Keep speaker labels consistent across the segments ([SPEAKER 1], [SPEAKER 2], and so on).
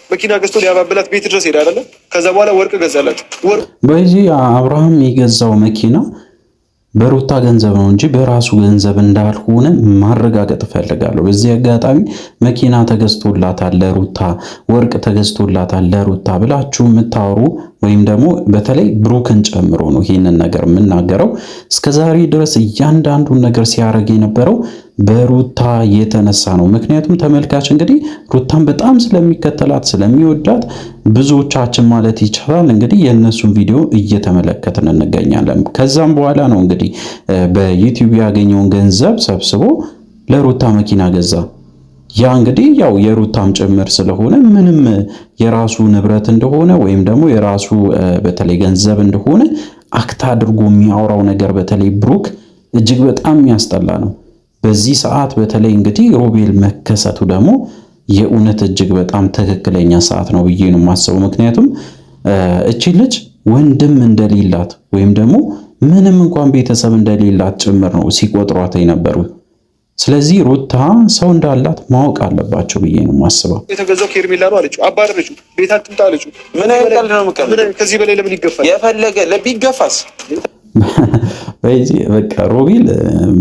[SPEAKER 1] መኪና ገዝቶ ሊያባብላት ቤት ድረስ ሄዳ አይደለ? ከዛ በኋላ ወርቅ ገዛላት።
[SPEAKER 2] በዚህ አብርሃም የገዛው መኪና በሩታ ገንዘብ ነው እንጂ በራሱ ገንዘብ እንዳልሆነ ማረጋገጥ እፈልጋለሁ። በዚህ አጋጣሚ መኪና ተገዝቶላታል ለሩታ፣ ወርቅ ተገዝቶላታል ለሩታ ብላችሁ የምታወሩ ወይም ደግሞ በተለይ ብሩክን ጨምሮ ነው ይህንን ነገር የምናገረው። እስከዛሬ ድረስ እያንዳንዱን ነገር ሲያደርግ የነበረው በሩታ የተነሳ ነው። ምክንያቱም ተመልካች እንግዲህ ሩታን በጣም ስለሚከተላት ስለሚወዳት ብዙዎቻችን ማለት ይቻላል እንግዲህ የእነሱን ቪዲዮ እየተመለከትን እንገኛለን። ከዛም በኋላ ነው እንግዲህ በዩቲዩብ ያገኘውን ገንዘብ ሰብስቦ ለሩታ መኪና ገዛ። ያ እንግዲህ ያው የሩታም ጭምር ስለሆነ ምንም የራሱ ንብረት እንደሆነ ወይም ደግሞ የራሱ በተለይ ገንዘብ እንደሆነ አክታ አድርጎ የሚያወራው ነገር በተለይ ብሩክ እጅግ በጣም የሚያስጠላ ነው። በዚህ ሰዓት በተለይ እንግዲህ ሮቤል መከሰቱ ደግሞ የእውነት እጅግ በጣም ትክክለኛ ሰዓት ነው ብዬ ነው የማስበው። ምክንያቱም እቺ ልጅ ወንድም እንደሌላት ወይም ደግሞ ምንም እንኳን ቤተሰብ እንደሌላት ጭምር ነው ሲቆጥሯት የነበሩት። ስለዚህ ሩታ ሰው እንዳላት ማወቅ አለባቸው ብዬ ነው የማስበው።
[SPEAKER 1] የተገዛው ከኤርሜላ ነው አለችው፣ አባረረችው፣ ቤት አትምጣ አለችው።
[SPEAKER 3] ምን አይነት ቀልድ ነው የምትቀልደው?
[SPEAKER 1] ከዚህ በላይ ለምን ይገፋል?
[SPEAKER 3] የፈለገ ቢገፋስ?
[SPEAKER 2] በቃ ሮቤል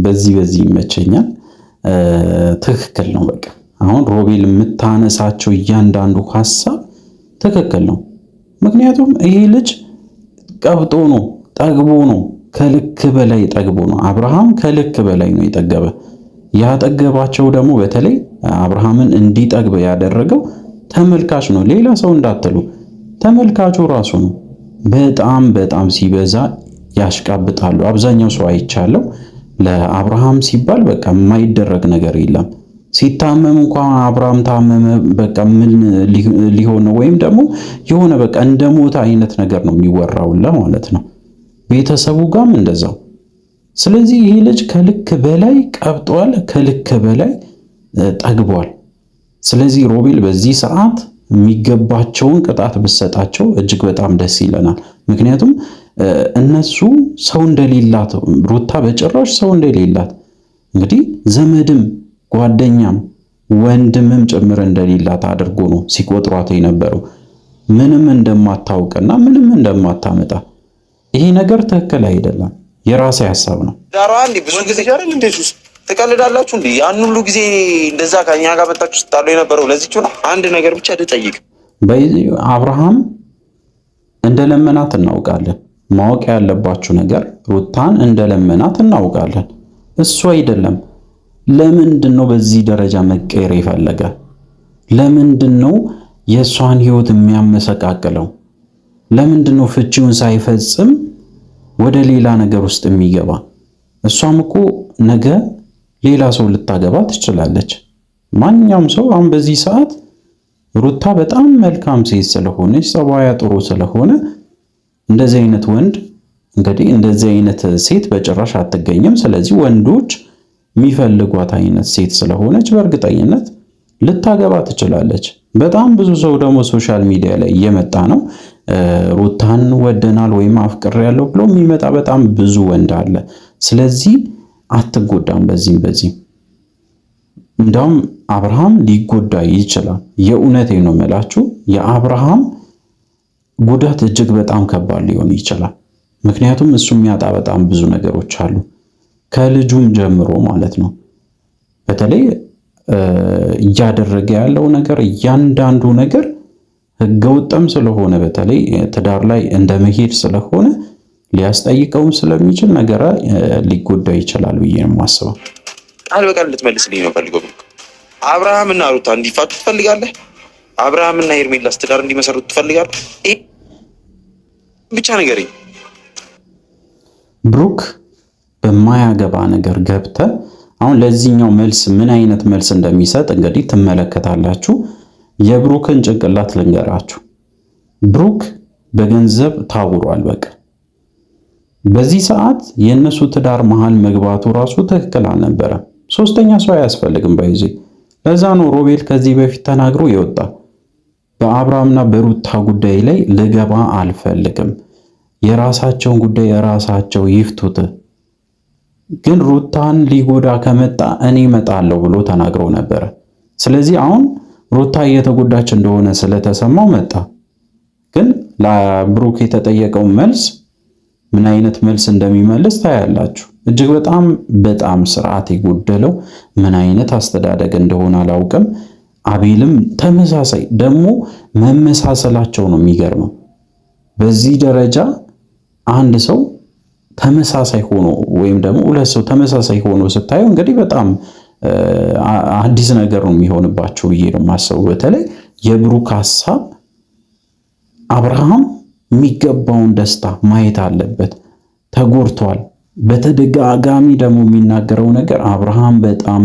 [SPEAKER 2] በዚህ ይመቸኛል። ትክክል ነው። በቃ አሁን ሮቤል የምታነሳቸው እያንዳንዱ ሀሳብ ትክክል ነው። ምክንያቱም ይሄ ልጅ ቀብጦ ነው፣ ጠግቦ ነው፣ ከልክ በላይ ጠግቦ ነው። አብርሃም ከልክ በላይ ነው የጠገበ። ያጠገባቸው ደግሞ በተለይ አብርሃምን እንዲጠግብ ያደረገው ተመልካች ነው፣ ሌላ ሰው እንዳትሉ፣ ተመልካቹ ራሱ ነው። በጣም ሲበዛ ያሽቃብጣሉ። አብዛኛው ሰው አይቻለው ለአብርሃም ሲባል በቃ የማይደረግ ነገር የለም። ሲታመም እንኳን አብርሃም ታመመ በቃ ምን ሊሆን ነው ወይም ደግሞ የሆነ በቃ እንደ ሞተ አይነት ነገር ነው የሚወራውላ ማለት ነው። ቤተሰቡ ጋርም እንደዛው። ስለዚህ ይሄ ልጅ ከልክ በላይ ቀብጧል፣ ከልክ በላይ ጠግቧል። ስለዚህ ሮቤል በዚህ ሰዓት የሚገባቸውን ቅጣት ብሰጣቸው እጅግ በጣም ደስ ይለናል። ምክንያቱም እነሱ ሰው እንደሌላት ሩታ በጭራሽ ሰው እንደሌላት እንግዲህ ዘመድም ጓደኛም ወንድምም ጭምር እንደሌላት አድርጎ ነው ሲቆጥሯት የነበረው። ምንም እንደማታውቅና ምንም እንደማታመጣ። ይሄ ነገር ትክክል አይደለም። የራሴ ሐሳብ ነው።
[SPEAKER 3] ዳራ አንዴ ብዙ ጊዜ አይደል እንዴ ትቀልዳላችሁ እንዴ? ያን ሁሉ ጊዜ እንደዛ ከኛ ጋር መጣችሁ ስታሉ የነበረው ለዚህች ነው። አንድ ነገር ብቻ ልጠይቅ።
[SPEAKER 2] አብርሃም እንደለመናት እናውቃለን። ማወቅ ያለባችሁ ነገር ሩታን እንደለመናት እናውቃለን። እሱ አይደለም። ለምንድን ነው በዚህ ደረጃ መቀየር የፈለገ? ለምንድን ነው የእሷን ህይወት የሚያመሰቃቅለው? ለምንድን ነው ፍቺውን ሳይፈጽም ወደ ሌላ ነገር ውስጥ የሚገባ? እሷም እኮ ነገ ሌላ ሰው ልታገባ ትችላለች። ማንኛውም ሰው አሁን በዚህ ሰዓት ሩታ በጣም መልካም ሴት ስለሆነች ጸባያ ጥሩ ስለሆነ እንደዚህ አይነት ወንድ እንግዲህ እንደዚህ አይነት ሴት በጭራሽ አትገኝም። ስለዚህ ወንዶች የሚፈልጓት አይነት ሴት ስለሆነች በእርግጠኝነት ልታገባ ትችላለች። በጣም ብዙ ሰው ደግሞ ሶሻል ሚዲያ ላይ እየመጣ ነው ሩታን ወደናል ወይም አፍቅሬያለሁ ብሎ የሚመጣ በጣም ብዙ ወንድ አለ። ስለዚህ አትጎዳም በዚህም እንዳውም አብርሃም ሊጎዳ ይችላል። የእውነቴን ነው የምላችሁ የአብርሃም ጉዳት እጅግ በጣም ከባድ ሊሆን ይችላል። ምክንያቱም እሱ የሚያጣ በጣም ብዙ ነገሮች አሉ ከልጁም ጀምሮ ማለት ነው። በተለይ እያደረገ ያለው ነገር እያንዳንዱ ነገር ህገወጥም ስለሆነ በተለይ ትዳር ላይ እንደመሄድ ስለሆነ ሊያስጠይቀውም ስለሚችል ነገር ሊጎዳ ይችላል ብዬ ነው የማስበው።
[SPEAKER 3] ቃል በቃል ልትመልስልኝ ነው ፈልገው። አብርሃም እና ሩታ እንዲፋቱ ትፈልጋለህ? አብርሃም እና ሄርሜላስ ትዳር እንዲመሰረቱ ትፈልጋለህ? ብቻ ንገረኝ።
[SPEAKER 2] ብሩክ በማያገባ ነገር ገብተ አሁን ለዚህኛው መልስ ምን አይነት መልስ እንደሚሰጥ እንግዲህ ትመለከታላችሁ። የብሩክን ጭንቅላት ልንገራችሁ። ብሩክ በገንዘብ ታውሯል። በቃ በዚህ ሰዓት የእነሱ ትዳር መሃል መግባቱ ራሱ ትክክል አልነበረም። ሶስተኛ ሰው አያስፈልግም ባይዚ። ለዛ ነው ሮቤል ከዚህ በፊት ተናግሮ የወጣ በአብርሃምና በሩታ ጉዳይ ላይ ልገባ አልፈልግም፣ የራሳቸውን ጉዳይ የራሳቸው ይፍቱት፣ ግን ሩታን ሊጎዳ ከመጣ እኔ እመጣለሁ ብሎ ተናግሮ ነበረ። ስለዚህ አሁን ሩታ እየተጎዳች እንደሆነ ስለተሰማው መጣ። ግን ለብሩክ የተጠየቀው መልስ ምን አይነት መልስ እንደሚመልስ ታያላችሁ። እጅግ በጣም ስርዓት የጎደለው ምን አይነት አስተዳደግ እንደሆነ አላውቅም። አቤልም ተመሳሳይ ደግሞ መመሳሰላቸው ነው የሚገርመው። በዚህ ደረጃ አንድ ሰው ተመሳሳይ ሆኖ ወይም ደግሞ ሁለት ሰው ተመሳሳይ ሆኖ ስታየው እንግዲህ በጣም አዲስ ነገር ነው የሚሆንባቸው ብዬ ነው የማስበው። በተለይ የብሩክ ሐሳብ አብርሃም የሚገባውን ደስታ ማየት አለበት። ተጎድቷል። በተደጋጋሚ ደግሞ የሚናገረው ነገር አብርሃም በጣም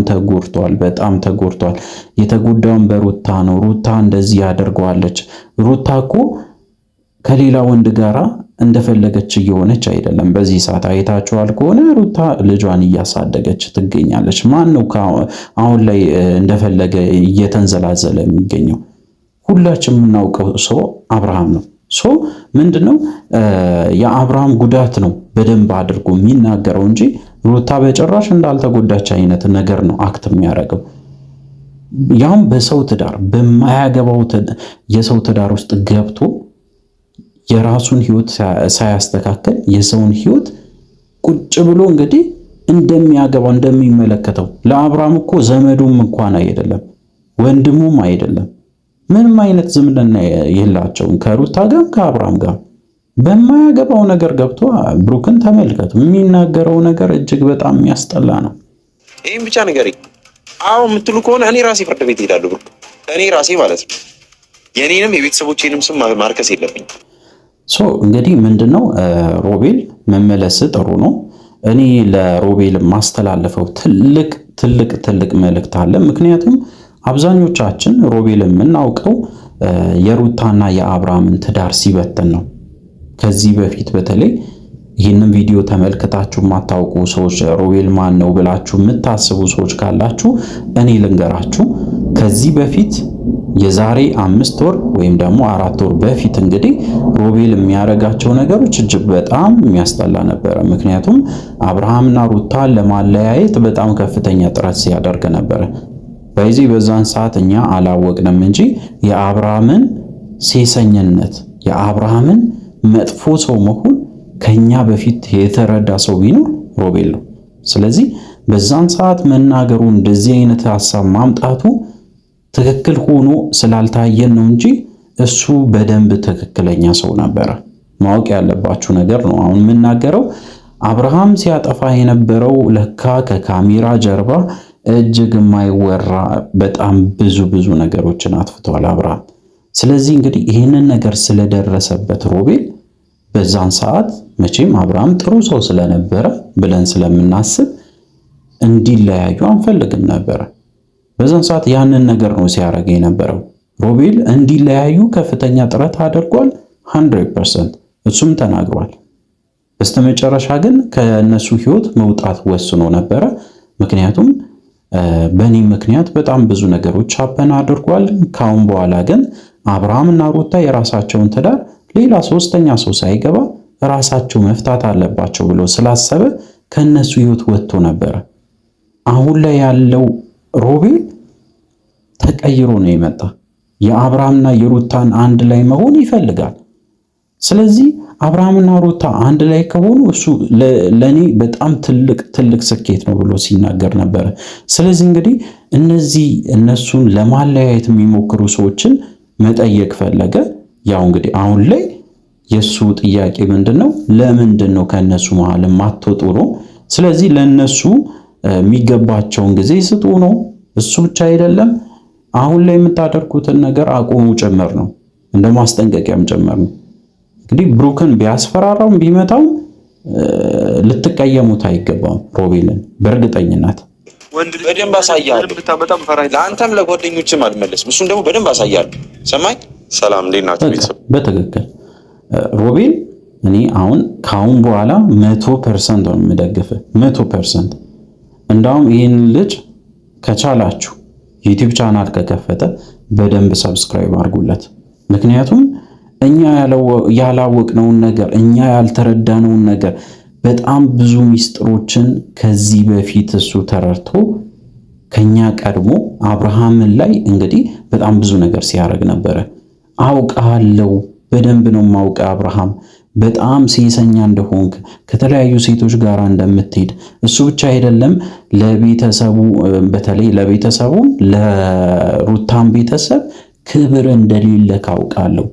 [SPEAKER 2] ተጎድቷል። የተጎዳውን በሩታ ነው። ሩታ እንደዚህ ያደርገዋለች። ሩታ እኮ ከሌላ ወንድ ጋራ እንደፈለገች እየሆነች አይደለም። በዚህ ሰዓት አይታችኋል ከሆነ ሩታ ልጇን እያሳደገች ትገኛለች። ማን ነው አሁን ላይ እንደፈለገ እየተንዘላዘለ የሚገኘው? ሁላችን የምናውቀው ሰው አብርሃም ነው። ምንድነው የአብርሃም ጉዳት ነው በደንብ አድርጎ የሚናገረው እንጂ ሩታ በጭራሽ እንዳልተጎዳች አይነት ነገር ነው አክት የሚያደርገው። ያውም በሰው ትዳር በማያገባው የሰው ትዳር ውስጥ ገብቶ የራሱን ህይወት ሳያስተካከል የሰውን ህይወት ቁጭ ብሎ እንግዲህ እንደሚያገባው እንደሚመለከተው። ለአብርሃም እኮ ዘመዱም እንኳን አይደለም ወንድሙም አይደለም። ምንም አይነት ዝምድና የላቸውም ከሩታ ጋር ከአብርሃም ጋር። በማያገባው ነገር ገብቶ ብሩክን ተመልከቱ። የሚናገረው ነገር እጅግ በጣም የሚያስጠላ ነው።
[SPEAKER 3] ይህም ብቻ ነገር አዎ የምትሉ ከሆነ እኔ ራሴ ፍርድ ቤት እሄዳለሁ። ብሩክ እኔ ራሴ ማለት ነው። የኔንም የቤተሰቦቼንም ስም ማርከስ የለብኝም።
[SPEAKER 2] እንግዲህ ምንድነው ሮቤል መመለስ ጥሩ ነው። እኔ ለሮቤል ማስተላለፈው ትልቅ መልእክት አለ። ምክንያቱም አብዛኞቻችን ሮቤል የምናውቀው የሩታና የአብርሃምን ትዳር ሲበትን ነው። ከዚህ በፊት በተለይ ይህንን ቪዲዮ ተመልክታችሁ የማታውቁ ሰዎች ሮቤል ማን ነው ብላችሁ የምታስቡ ሰዎች ካላችሁ እኔ ልንገራችሁ። ከዚህ በፊት የዛሬ 5 ወር ወይም ደግሞ 4 ወር በፊት እንግዲህ ሮቤል የሚያደርጋቸው ነገሮች እጅግ በጣም የሚያስጠላ ነበረ። ምክንያቱም አብርሃምና ሩታን ለማለያየት በጣም ከፍተኛ ጥረት ሲያደርግ ነበረ። በዛን ሰዓት እኛ አላወቅንም እንጂ የአብርሃምን ሴሰኝነት የአብርሃምን መጥፎ ሰው መሆን ከኛ በፊት የተረዳ ሰው ቢኖር ሮቤል ነው። ስለዚህ በዛን ሰዓት መናገሩ እንደዚህ አይነት ሐሳብ ማምጣቱ ትክክል ሆኖ ስላልታየን ነው እንጂ እሱ በደንብ ትክክለኛ ሰው ነበረ። ማወቅ ያለባችሁ ነገር ነው አሁን የምናገረው። አብርሃም ሲያጠፋ የነበረው ለካ ከካሜራ ጀርባ እጅግ የማይወራ በጣም ብዙ ነገሮችን አጥፍቷል አብርሃም። ስለዚህ እንግዲህ ይህንን ነገር ስለደረሰበት ሮቤል በዛን ሰዓት መቼም አብርሃም ጥሩ ሰው ስለነበረ ብለን ስለምናስብ እንዲለያዩ አንፈልግም ነበረ። በዛን ሰዓት ያንን ነገር ነው ሲያደርግ የነበረው። ሮቤል እንዲለያዩ ከፍተኛ ጥረት አድርጓል 100%፣ እሱም ተናግሯል። በስተመጨረሻ ግን ከነሱ ህይወት መውጣት ወስኖ ነበረ። ምክንያቱም በእኔ ምክንያት በጣም ብዙ ነገሮች ሀፐን አድርጓል። ካሁን በኋላ ግን አብርሃምና ሩታ የራሳቸውን ትዳር ሌላ ሶስተኛ ሰው ሳይገባ ራሳቸው መፍታት አለባቸው ብሎ ስላሰበ ከነሱ ህይወት ወጥቶ ነበረ። አሁን ላይ ያለው ሮቤል ተቀይሮ ነው የመጣ። የአብርሃምና የሩታን አንድ ላይ መሆን ይፈልጋል። ስለዚህ አብርሃምና ሩታ አንድ ላይ ከሆኑ እሱ ለኔ በጣም ትልቅ ስኬት ነው ብሎ ሲናገር ነበረ። ስለዚህ እንግዲህ እነሱን ለማለያየት የሚሞክሩ ሰዎችን መጠየቅ ፈለገ። ያው እንግዲህ አሁን ላይ የሱ ጥያቄ ምንድነው? ለምንድነው ከነሱ መሃል ማትወጡ ነው? ስለዚህ ለነሱ የሚገባቸውን ጊዜ ስጡ ነው። እሱ ብቻ አይደለም፣ አሁን ላይ የምታደርጉትን ነገር አቁሙ ጭምር ነው፣ እንደ ማስጠንቀቂያም ጭምር ነው። እንግዲህ ብሩክን ቢያስፈራራውም ቢመታው ልትቀየሙት አይገባም ሮቤልን በእርግጠኝነት።
[SPEAKER 3] ወንድ በደንብ አሳያለሁ። ለአንተም ለጓደኞችም አልመለስም። እሱን ደግሞ በደንብ አሳያለሁ። ሰማኝ። ሰላም እንዴት ናችሁ ቤተሰብ?
[SPEAKER 2] በትክክል ሮቤል፣ እኔ ካሁን በኋላ 100% ነው የምደግፍህ 100%። እንዳውም ይህን ልጅ ከቻላችሁ ዩቲዩብ ቻናል ከከፈተ በደንብ ሰብስክራይብ አድርጉለት። ምክንያቱም እኛ ያላወቅነውን ነገር እኛ ያልተረዳነውን ነገር በጣም ብዙ ሚስጥሮችን ከዚህ በፊት እሱ ተረድቶ ከኛ ቀድሞ አብርሃምን ላይ እንግዲህ በጣም ብዙ ነገር ሲያደርግ ነበረ። አውቃለሁ፣ በደንብ ነው የማውቀው አብርሃም በጣም ሴሰኛ እንደሆንክ ከተለያዩ ሴቶች ጋር እንደምትሄድ እሱ ብቻ አይደለም ለቤተሰቡ በተለይ ለቤተሰቡ ለሩታም ቤተሰብ ክብር እንደሌለ ካውቃለሁ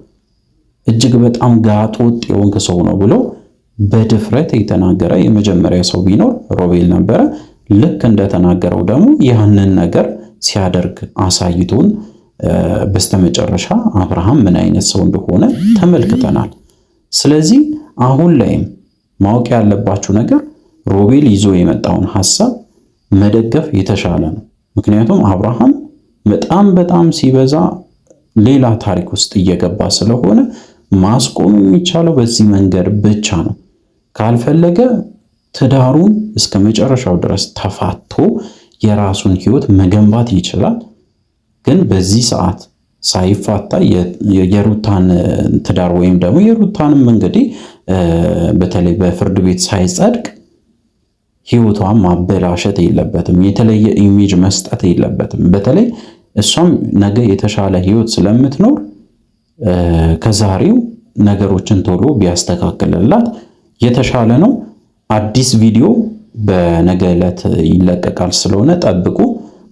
[SPEAKER 2] እጅግ በጣም ጋጥ ወጥ የሆንክ ሰው ነው ብሎ በድፍረት የተናገረ የመጀመሪያ ሰው ቢኖር ሮቤል ነበረ። ልክ እንደተናገረው ደግሞ ያንን ነገር ሲያደርግ አሳይቶን በስተመጨረሻ አብርሃም ምን አይነት ሰው እንደሆነ ተመልክተናል። ስለዚህ አሁን ላይም ማወቅ ያለባችሁ ነገር ሮቤል ይዞ የመጣውን ሐሳብ መደገፍ የተሻለ ነው። ምክንያቱም አብርሃም በጣም ሲበዛ ሌላ ታሪክ ውስጥ እየገባ ስለሆነ ማስቆም የሚቻለው በዚህ መንገድ ብቻ ነው። ካልፈለገ ትዳሩን እስከ መጨረሻው ድረስ ተፋቶ የራሱን ሕይወት መገንባት ይችላል። ግን በዚህ ሰዓት ሳይፋታ የሩታን ትዳር ወይም ደግሞ የሩታንም እንግዲህ በተለይ በፍርድ ቤት ሳይጸድቅ ሕይወቷን ማበላሸት የለበትም። የተለየ ኢሜጅ መስጠት የለበትም። በተለይ እሷም ነገ የተሻለ ሕይወት ስለምትኖር ከዛሬው ነገሮችን ቶሎ ቢያስተካክልላት የተሻለ ነው። አዲስ ቪዲዮ በነገ ዕለት ይለቀቃል ስለሆነ ጠብቁ።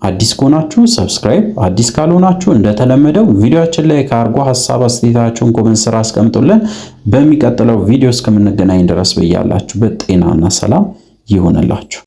[SPEAKER 2] አዲስ ከሆናችሁ ሰብስክራይብ፣ አዲስ ካልሆናችሁ እንደተለመደው ቪዲዮአችን ላይ ካርጎ ሐሳብ አስተያየታችሁን ኮሜንት ስራ አስቀምጡልን። በሚቀጥለው ቪዲዮ እስከምንገናኝ ድረስ በያላችሁበት ጤናና ሰላም ይሁንላችሁ።